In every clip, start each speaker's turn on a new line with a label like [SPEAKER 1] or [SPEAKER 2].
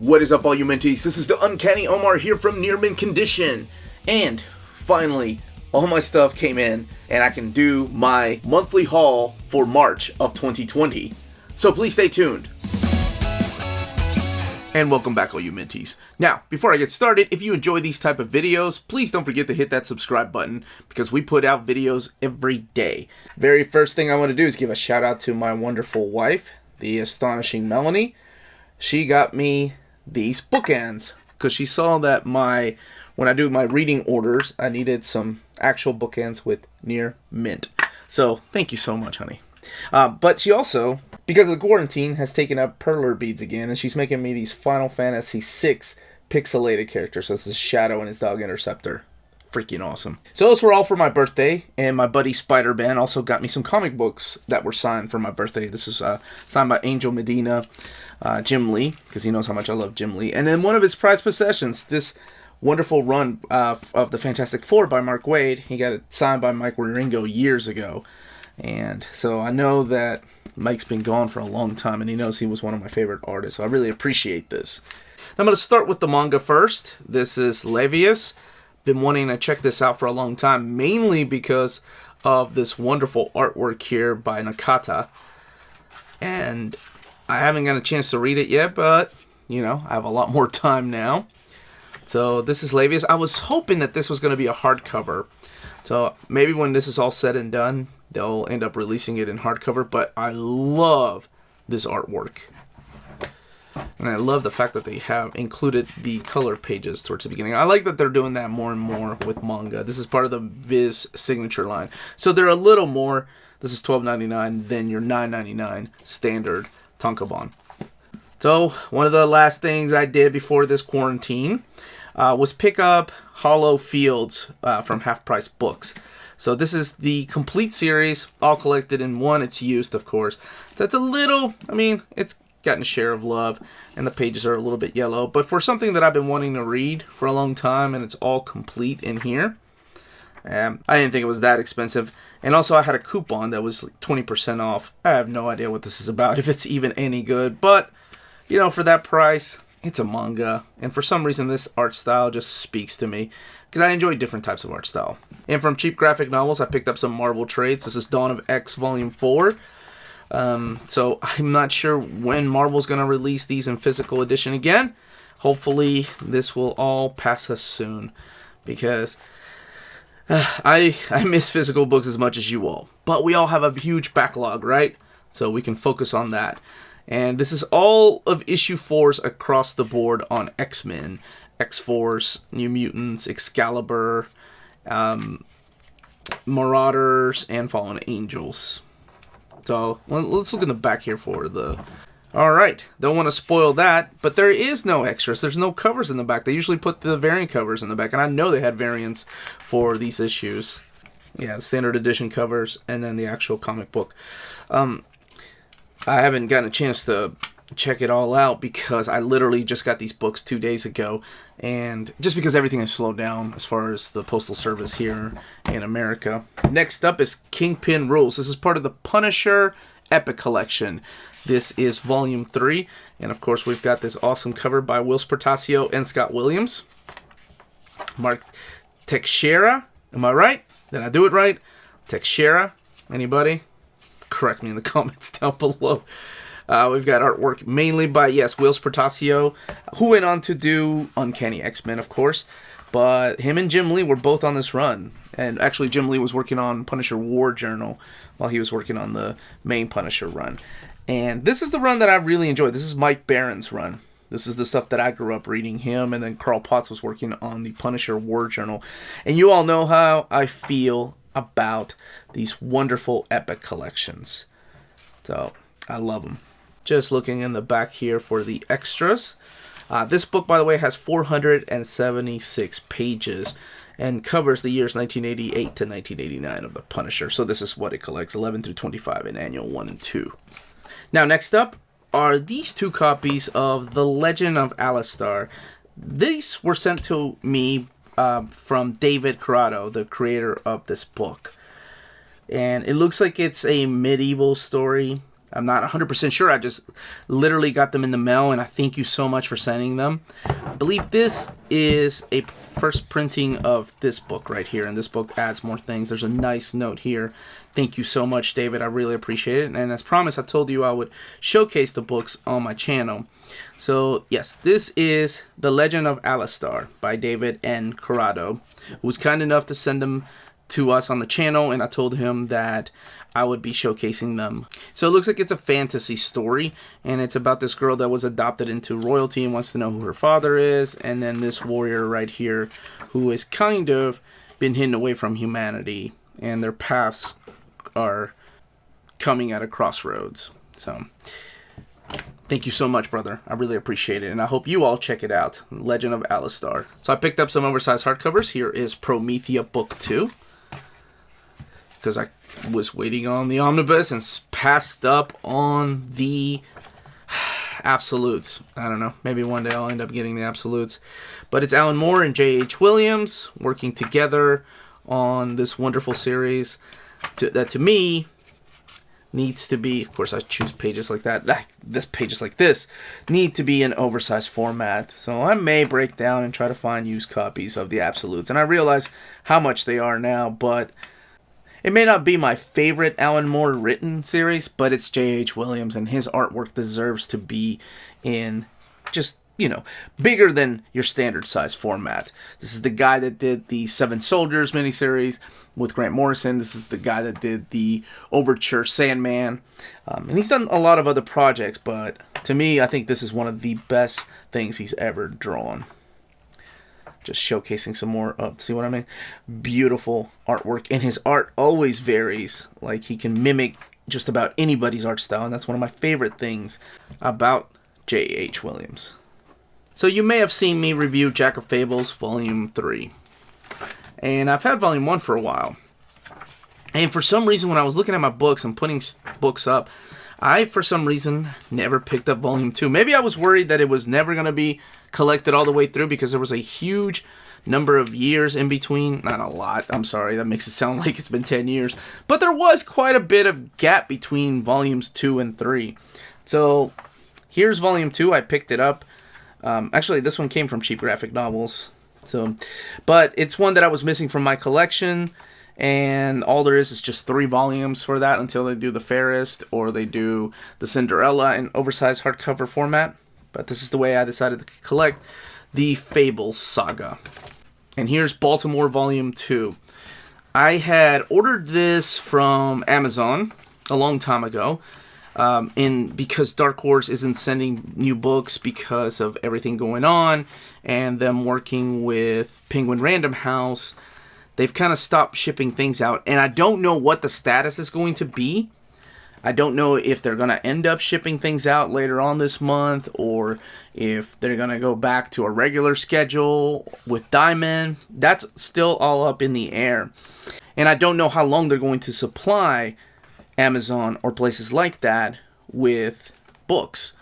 [SPEAKER 1] What is up, all you Minties? This is the Uncanny Omar here from Near Mint Condition. And finally, all my stuff came in and I can do my monthly haul for March of 2020. So please stay tuned. And welcome back, all you Minties. Now, before I get started, if you enjoy these type of videos, please don't forget to hit that subscribe button because we put out videos every day. Very first thing I want to do is give a shout out to my wonderful wife, the astonishing Melanie. She got me these bookends because she saw that when I do my reading orders, I needed some actual bookends with Near Mint. So thank you so much, honey. But she also, because of the quarantine, has taken up perler beads again, and she's making me these Final Fantasy VI pixelated characters. So this is Shadow and his dog Interceptor. Freaking awesome. So those were all for my birthday, and my buddy Spider-Man also got me some comic books that were signed for my birthday. This is signed by Angel Medina, Jim Lee, because he knows how much I love Jim Lee. And then one of his prized possessions, this wonderful run of the Fantastic Four by Mark Waid. He got it signed by Mike Wieringo years ago. And so I know that Mike's been gone for a long time, and he knows he was one of my favorite artists. So I really appreciate this. I'm going to start with the manga first. This is Levius. Been wanting to check this out for a long time, mainly because of this wonderful artwork here by Nakata. And I haven't got a chance to read it yet, but, you know, I have a lot more time now. So this is Levius. I was hoping that this was going to be a hardcover. So maybe when this is all said and done, they'll end up releasing it in hardcover. But I love this artwork. And I love the fact that they have included the color pages towards the beginning. I like that they're doing that more and more with manga. This is part of the Viz signature line. So they're a little more, this is $12.99 than your $9.99 standard tankobon. So one of the last things I did before this quarantine was pick up Hollow Fields from Half Price Books. So this is the complete series, all collected in one. It's used, of course. So it's a little, it's gotten a share of love, and the pages are a little bit yellow. But for something that I've been wanting to read for a long time, and it's all complete in here, I didn't think it was that expensive. And also I had a coupon that was like 20% off. I have no idea what this is about, if it's even any good. But, you know, for that price, it's a manga. And for some reason, this art style just speaks to me, because I enjoy different types of art style. And from Cheap Graphic Novels, I picked up some Marvel trades. This is Dawn of X Volume 4. So I'm not sure when Marvel's going to release these in physical edition again. Hopefully this will all pass us soon, because I miss physical books as much as you all. But we all have a huge backlog, right? So we can focus on that. And this is all of issue 4s across the board on X-Men, X-Force, New Mutants, Excalibur, Marauders, and Fallen Angels. So let's look in the back here for the... Alright, don't want to spoil that, but there is no extras. There's no covers in the back. They usually put the variant covers in the back, and I know they had variants for these issues. Yeah, the standard edition covers, and then the actual comic book. I haven't gotten a chance to check it all out because I literally just got these books 2 days ago, and just because everything has slowed down as far as the postal service here in America. Next up is Kingpin Rules. This is part of the Punisher Epic Collection. This is Volume 3, and of course we've got this awesome cover by Will Spertasio and Scott Williams. Mark Teixeira, am I right? Did I do it right? Teixeira, anybody? Correct me in the comments down below. We've got artwork mainly by, yes, Will Spertasio, who went on to do Uncanny X-Men, of course. But him and Jim Lee were both on this run. And actually, Jim Lee was working on Punisher War Journal while he was working on the main Punisher run. And this is the run that I really enjoyed. This is Mike Barron's run. This is the stuff that I grew up reading him. And then Carl Potts was working on the Punisher War Journal. And you all know how I feel about these wonderful epic collections. So, I love them. Just looking in the back here for the extras. This book, by the way, has 476 pages and covers the years 1988 to 1989 of the Punisher. So this is what it collects, 11 through 25 in Annual 1 and 2. Now, next up are these 2 copies of The Legend of Alistar. These were sent to me from David Corrado, the creator of this book. And it looks like it's a medieval story. I'm not 100% sure. I just literally got them in the mail, and I thank you so much for sending them. I believe this is a first printing of this book right here, and this book adds more things. There's a nice note here. Thank you so much, David. I really appreciate it. And as promised, I told you I would showcase the books on my channel. So, yes, this is The Legend of Alistar by David N. Corrado, who was kind enough to send them to us on the channel, and I told him that I would be showcasing them. So it looks like it's a fantasy story, and it's about this girl that was adopted into royalty and wants to know who her father is, and then this warrior right here who has kind of been hidden away from humanity, and their paths are coming at a crossroads. So thank you so much, brother. I really appreciate it, and I hope you all check it out. Legend of Alistar. So I picked up some oversized hardcovers. Here is Promethea Book 2, because I was waiting on the Omnibus and passed up on the Absolutes. I don't know. Maybe one day I'll end up getting the Absolutes. But it's Alan Moore and J.H. Williams working together on this wonderful series that to me needs to be, of course I choose pages like that, this pages like this need to be in oversized format. So I may break down and try to find used copies of the Absolutes. And I realize how much they are now, but it may not be my favorite Alan Moore written series, but it's J.H. Williams, and his artwork deserves to be in just, you know, bigger than your standard size format. This is the guy that did the Seven Soldiers miniseries with Grant Morrison. This is the guy that did the Overture Sandman. And he's done a lot of other projects, but to me, I think this is one of the best things he's ever drawn. Just showcasing some more of, see what I mean? Beautiful artwork. And his art always varies. Like, he can mimic just about anybody's art style. And that's one of my favorite things about J.H. Williams. So you may have seen me review Jack of Fables Volume 3. And I've had Volume 1 for a while. And for some reason, when I was looking at my books and putting books up, I, for some reason, never picked up Volume 2. Maybe I was worried that it was never going to be collected all the way through because there was a huge number of years in between. Not a lot. I'm sorry. That makes it sound like it's been 10 years. But there was quite a bit of gap between Volumes 2 and 3. So here's Volume 2. I picked it up. Actually, this one came from Cheap Graphic Novels. But it's one that I was missing from my collection. And all there is just 3 volumes for that until they do the Fairest or they do the Cinderella in oversized hardcover format. But this is the way I decided to collect the Fables saga. And here's Baltimore Volume 2. I had ordered this from Amazon a long time ago. Because Dark Horse isn't sending new books because of everything going on. And them working with Penguin Random House. They've kind of stopped shipping things out. And I don't know what the status is going to be. I don't know if they're going to end up shipping things out later on this month, or if they're going to go back to a regular schedule with Diamond. That's still all up in the air. And I don't know how long they're going to supply Amazon or places like that with books.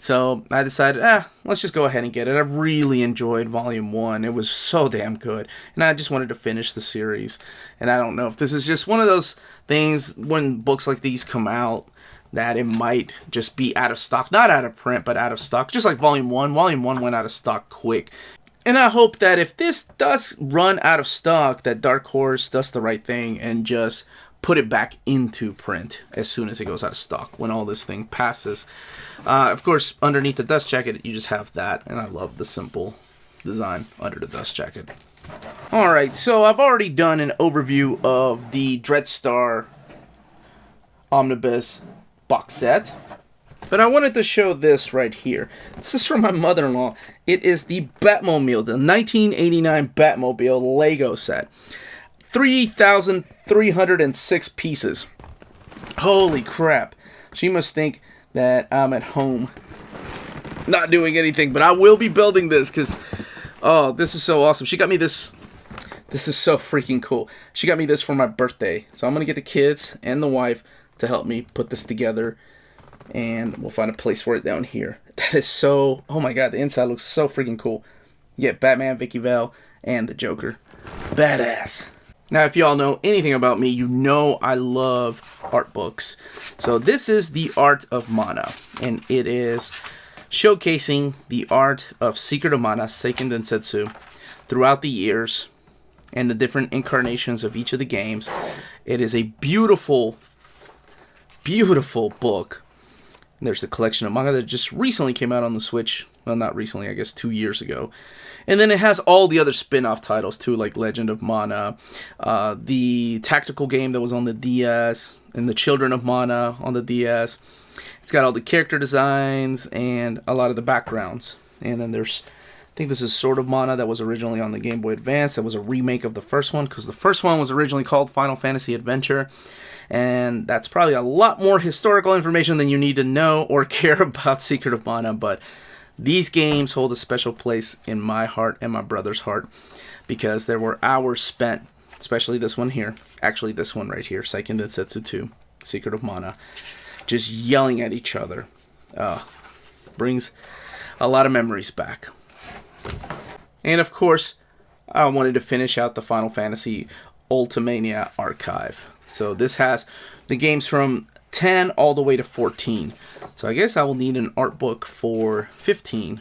[SPEAKER 1] So I decided, let's just go ahead and get it. I really enjoyed Volume 1. It was so damn good. And I just wanted to finish the series. And I don't know if this is just one of those things when books like these come out that it might just be out of stock. Not out of print, but out of stock. Just like Volume 1. Volume 1 went out of stock quick. And I hope that if this does run out of stock, that Dark Horse does the right thing and just put it back into print as soon as it goes out of stock when all this thing passes. Of course, underneath the dust jacket, you just have that, and I love the simple design under the dust jacket. Alright, so I've already done an overview of the Dreadstar Omnibus box set, but I wanted to show this right here. This is from my mother-in-law. It is the Batmobile, the 1989 Batmobile Lego set. 3,306 pieces. Holy crap. She must think that I'm at home not doing anything, but I will be building this because, oh, this is so awesome. She got me this. This is so freaking cool. She got me this for my birthday. So I'm going to get the kids and the wife to help me put this together, and we'll find a place for it down here. That is so, oh my god, the inside looks so freaking cool. You get Batman, Vicky Vale, and the Joker. Badass. Now, if y'all know anything about me, you know I love art books. So this is the art of Mana, and it is showcasing the art of Secret of Mana, Seiken Densetsu, throughout the years, and the different incarnations of each of the games. It is a beautiful, beautiful book. And there's the collection of manga that just recently came out on the Switch. Well, not recently, I guess 2 years ago. And then it has all the other spin-off titles too, like Legend of Mana, the tactical game that was on the DS, and the Children of Mana on the DS. It's got all the character designs and a lot of the backgrounds. And then there's, I think this is Sword of Mana that was originally on the Game Boy Advance. That was a remake of the first one, because the first one was originally called Final Fantasy Adventure. And that's probably a lot more historical information than you need to know or care about Secret of Mana, but these games hold a special place in my heart and my brother's heart, because there were hours spent, especially this one here, actually this one right here, Seiken Densetsu 2, Secret of Mana, just yelling at each other. Brings a lot of memories back. And of course, I wanted to finish out the Final Fantasy Ultimania archive. So this has the games from 10 all the way to 14. So I guess I will need an art book for 15.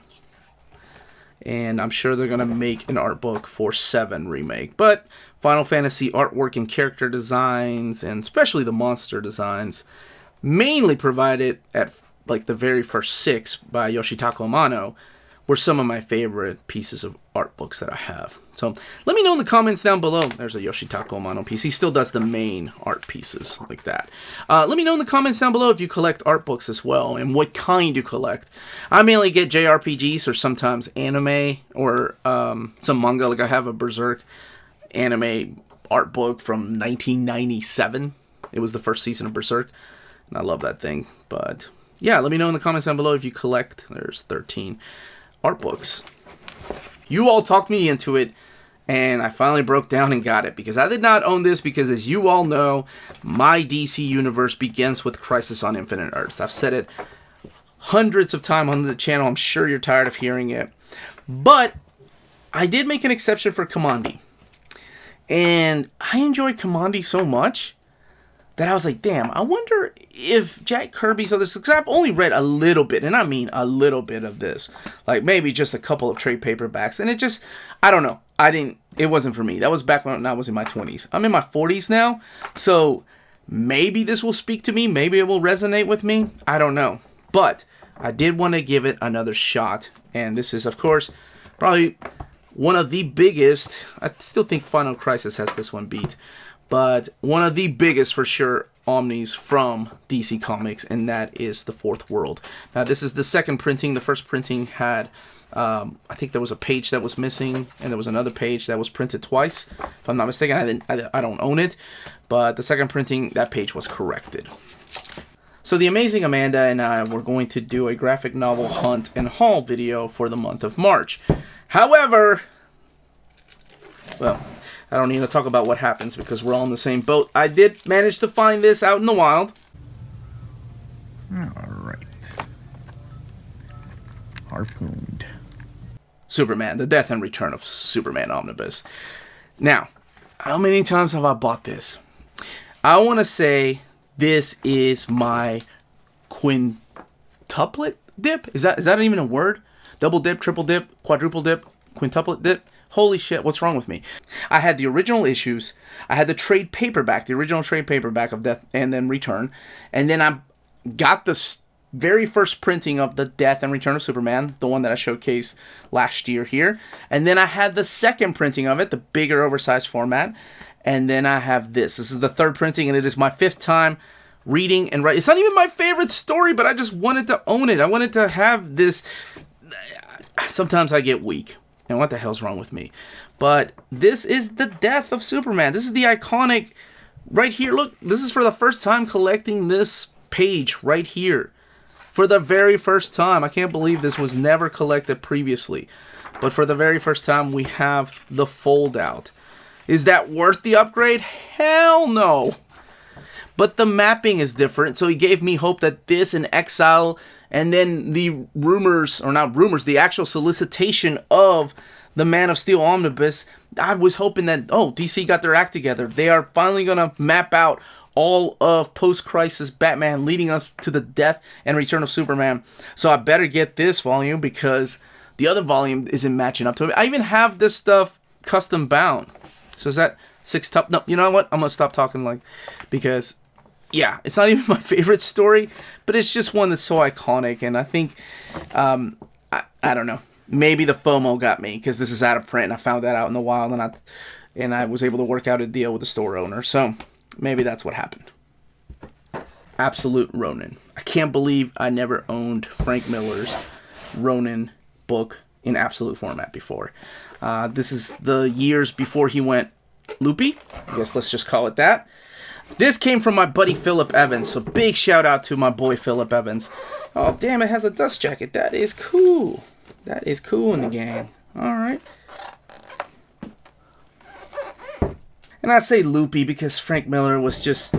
[SPEAKER 1] And I'm sure they're going to make an art book for 7 remake. But Final Fantasy artwork and character designs, and especially the monster designs, mainly provided at like the very first 6 by Yoshitaka Amano, were some of my favorite pieces of art books that I have. So let me know in the comments down below. There's a Yoshitaka Amano piece. He still does the main art pieces like that. Let me know in the comments down below if you collect art books as well, and what kind you collect. I mainly get JRPGs or sometimes anime or some manga. Like I have a Berserk anime art book from 1997. It was the first season of Berserk, and I love that thing. But yeah, let me know in the comments down below if you collect. There's 13 art books. You all talked me into it, and I finally broke down and got it, because I did not own this, because as you all know, my DC universe begins with Crisis on Infinite Earths. I've said it hundreds of times on the channel. I'm sure you're tired of hearing it. But I did make an exception for Kamandi. And I enjoyed Kamandi so much that I was like, damn, I wonder if Jack Kirby's on this, because I've only read a little bit, and I mean a little bit of this. Like maybe just a couple of trade paperbacks, and it just, I don't know. It wasn't for me. That was back when I was in my 20s. I'm in my 40s now, so maybe this will speak to me. Maybe it will resonate with me. I don't know. But I did want to give it another shot, and this is, of course, probably one of the biggest. I still think Final Crisis has this one beat, but one of the biggest for sure omnis from DC Comics, and that is The Fourth World. Now this is the second printing. The first printing had, I think there was a page that was missing, and there was another page that was printed twice. If I'm not mistaken, I don't own it, but the second printing, that page was corrected. So the amazing Amanda and I were going to do a graphic novel hunt and haul video for the month of March. However, well, I don't need to talk about what happens because we're all in the same boat. I did manage to find this out in the wild.
[SPEAKER 2] Alright. Harpooned.
[SPEAKER 1] Superman, the Death and Return of Superman Omnibus. Now, how many times have I bought this? I want to say this is my quintuplet dip? Is that even a word? Double dip, triple dip, quadruple dip, quintuplet dip? Holy shit, what's wrong with me? I had the original issues. I had the trade paperback, the original trade paperback of Death and then Return. And then I got the very first printing of the Death and Return of Superman, the one that I showcased last year here. And then I had the second printing of it, the bigger oversized format. And then I have this. This is the third printing, and it is my 5th time reading and writing. It's not even my favorite story, but I just wanted to own it. I wanted to have this. Sometimes I get weak. And what the hell's wrong with me? But this is the Death of Superman. This is the iconic right here. Look, this is for the first time collecting this page right here. For the very first time. I can't believe this was never collected previously. But for the very first time, we have the fold out. Is that worth the upgrade? Hell no. but the mapping is different. So he gave me hope that this and Exile, and then the rumors, or not rumors, the actual solicitation of the Man of Steel Omnibus, I was hoping that, oh, DC got their act together. They are finally going to map out all of post-crisis Batman leading us to the death and return of Superman. So I better get this volume because the other volume isn't matching up to it. I even have this stuff custom bound. So is that 6 top? No, you know what? I'm going to stop talking because, yeah, it's not even my favorite story, but it's just one that's so iconic. And I think, I don't know. Maybe the FOMO got me because this is out of print. And I found that out in the wild, and I was able to work out a deal with the store owner. So maybe that's what happened. Absolute Ronin. I can't believe I never owned Frank Miller's Ronin book in absolute format before. This is the years before he went loopy. I guess let's just call it that. This came from my buddy Philip Evans, so big shout out to my boy Philip Evans. Oh, damn, it has a dust jacket. That is cool. That is cool in the gang. Alright. And I say loopy because Frank Miller was just,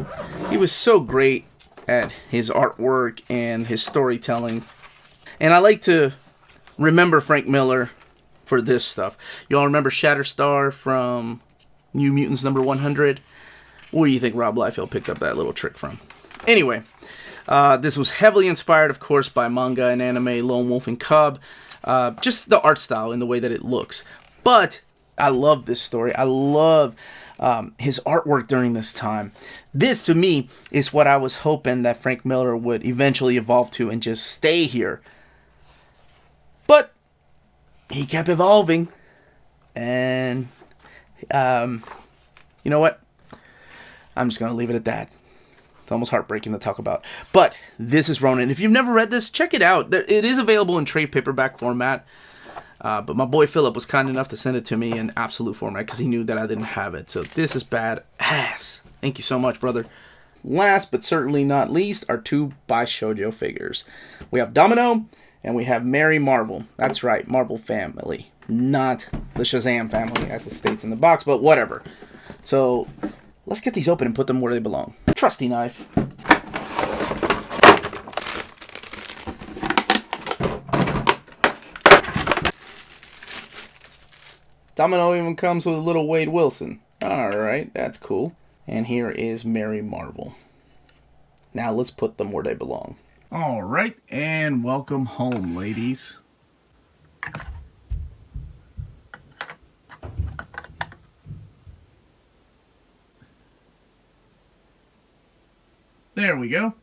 [SPEAKER 1] he was so great at his artwork and his storytelling. And I like to remember Frank Miller for this stuff. Y'all remember Shatterstar from New Mutants number 100? Where do you think Rob Liefeld picked up that little trick from? Anyway, this was heavily inspired, of course, by manga and anime, Lone Wolf and Cub. Just the art style and the way that it looks. But I love this story. I love his artwork during this time. This, to me, is what I was hoping that Frank Miller would eventually evolve to and just stay here. But he kept evolving. And, you know what? I'm just going to leave it at that. It's almost heartbreaking to talk about. But this is Ronin. If you've never read this, check it out. It is available in trade paperback format. But my boy Philip was kind enough to send it to me in absolute format because he knew that I didn't have it. So this is bad ass. Thank you so much, brother. Last but certainly not least are 2 by Shoujo figures. We have Domino and we have Mary Marvel. That's right, Marvel family. Not the Shazam family as it states in the box, but whatever. So let's get these open and put them where they belong. Trusty knife. Domino even comes with a little Wade Wilson. Alright, that's cool. And here is Mary Marvel. Now let's put them where they belong. Alright, and welcome home, ladies. There we go.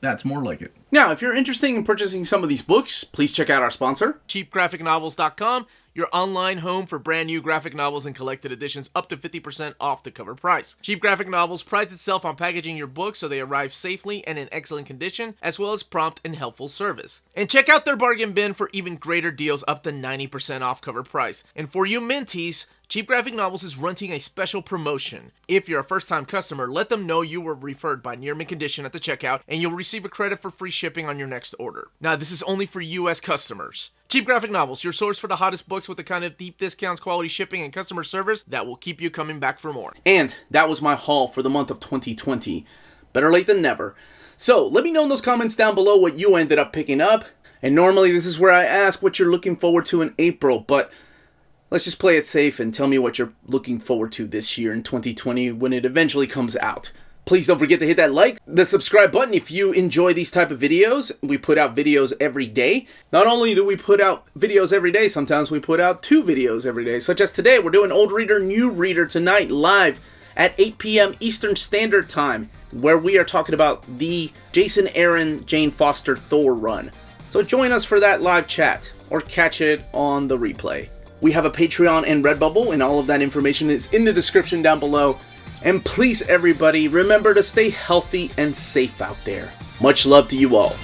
[SPEAKER 1] That's more like it. Now, if you're interested in purchasing some of these books, please check out our sponsor, cheapgraphicnovels.com, your online home for brand new graphic novels and collected editions up to 50% off the cover price. Cheap Graphic Novels prides itself on packaging your books so they arrive safely and in excellent condition, as well as prompt and helpful service. And check out their bargain bin for even greater deals up to 90% off cover price. And for you Minties, Cheap Graphic Novels is running a special promotion. If you're a first-time customer, let them know you were referred by Near Mint Condition at the checkout, and you'll receive a credit for free shipping on your next order. Now, this is only for U.S. customers. Cheap Graphic Novels, your source for the hottest books with the kind of deep discounts, quality shipping, and customer service that will keep you coming back for more. And that was my haul for the month of 2020. Better late than never. So, let me know in those comments down below what you ended up picking up. And normally this is where I ask what you're looking forward to in April, but let's just play it safe and tell me what you're looking forward to this year in 2020 when it eventually comes out. Please don't forget to hit that like, the subscribe button if you enjoy these type of videos. We put out videos every day. Not only do we put out videos every day, sometimes we put out 2 videos every day. Such as today, we're doing Old Reader, New Reader tonight live at 8 p.m. Eastern Standard Time, where we are talking about the Jason Aaron, Jane Foster Thor run. So join us for that live chat, or catch it on the replay. We have a Patreon and Redbubble, and all of that information is in the description down below. And please, everybody, remember to stay healthy and safe out there. Much love to you all.